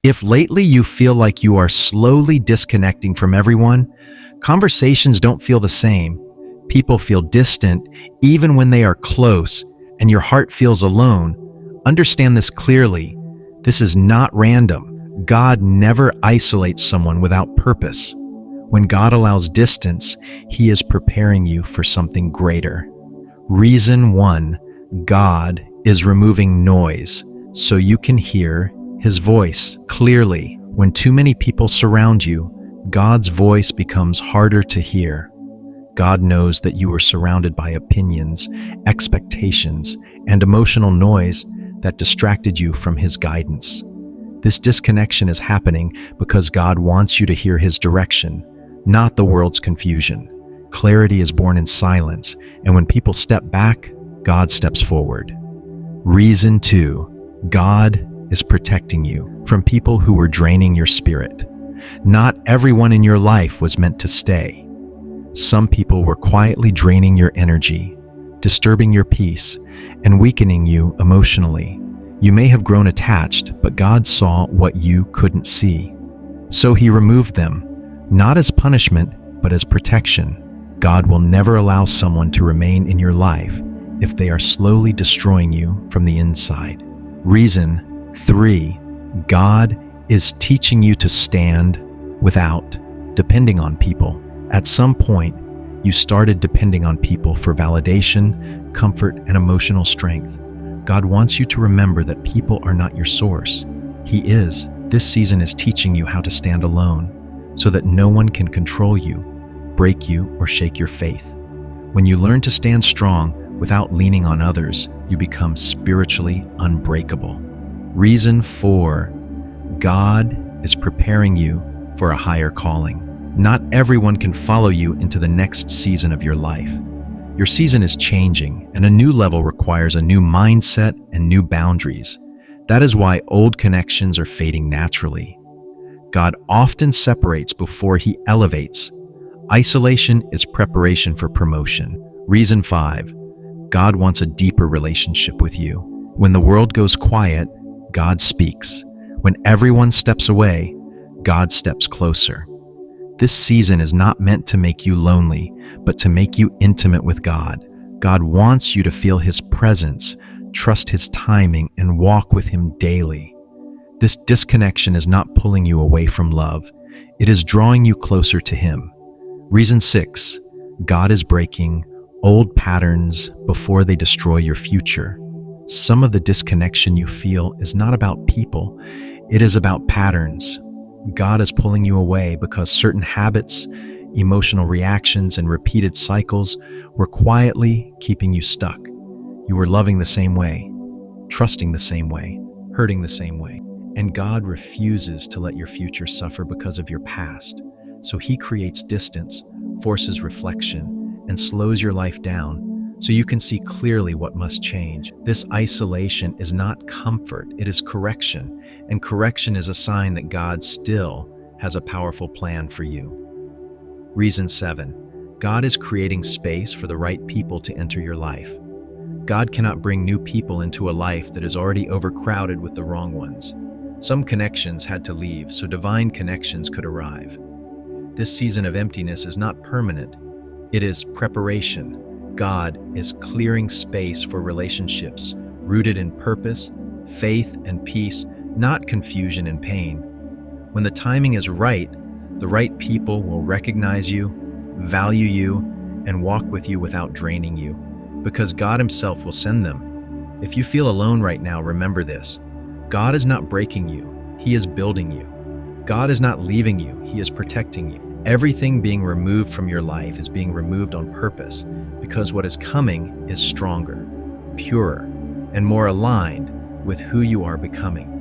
If lately you feel like you are slowly disconnecting from everyone, conversations don't feel the same, people feel distant even when they are close, and your heart feels alone, understand this clearly. This is not random. God never isolates someone without purpose. When God allows distance, He is preparing you for something greater. Reason 1, God is removing noise so you can hear His voice clearly. When too many people surround you, God's voice becomes harder to hear. God knows that you are surrounded by opinions, expectations, and emotional noise that distracted you from His guidance. This disconnection is happening because God wants you to hear His direction, not the world's confusion. Clarity is born in silence, and when people step back, God steps forward. Reason 2, God is protecting you from people who were draining your spirit. Not everyone in your life was meant to stay. Some people were quietly draining your energy, disturbing your peace, and weakening you emotionally. You may have grown attached, but God saw what you couldn't see. So He removed them, not as punishment, but as protection. God will never allow someone to remain in your life if they are slowly destroying you from the inside. Reason 3, God is teaching you to stand without depending on people. At some point, you started depending on people for validation, comfort, and emotional strength. God wants you to remember that people are not your source. He is. This season is teaching you how to stand alone so that no one can control you, break you, or shake your faith. When you learn to stand strong without leaning on others, you become spiritually unbreakable. Reason 4, God is preparing you for a higher calling. Not everyone can follow you into the next season of your life. Your season is changing, and a new level requires a new mindset and new boundaries. That is why old connections are fading naturally. God often separates before He elevates. Isolation is preparation for promotion. Reason 5, God wants a deeper relationship with you. When the world goes quiet, God speaks. When everyone steps away, God steps closer. This season is not meant to make you lonely, but to make you intimate with God. God wants you to feel His presence, trust His timing, and walk with Him daily. This disconnection is not pulling you away from love. It is drawing you closer to Him. Reason 6, God is breaking old patterns before they destroy your future. Some of the disconnection you feel is not about people, it is about patterns. God is pulling you away because certain habits, emotional reactions, and repeated cycles were quietly keeping you stuck. You were loving the same way, trusting the same way, hurting the same way. And God refuses to let your future suffer because of your past. So He creates distance, forces reflection, and slows your life down so you can see clearly what must change. This isolation is not comfort, it is correction. And correction is a sign that God still has a powerful plan for you. Reason 7, God is creating space for the right people to enter your life. God cannot bring new people into a life that is already overcrowded with the wrong ones. Some connections had to leave so divine connections could arrive. This season of emptiness is not permanent, it is preparation. God is clearing space for relationships rooted in purpose, faith, and peace, not confusion and pain. When the timing is right, the right people will recognize you, value you, and walk with you without draining you, because God Himself will send them. If you feel alone right now, remember this. God is not breaking you, He is building you. God is not leaving you, He is protecting you. Everything being removed from your life is being removed on purpose, because what is coming is stronger, purer, and more aligned with who you are becoming.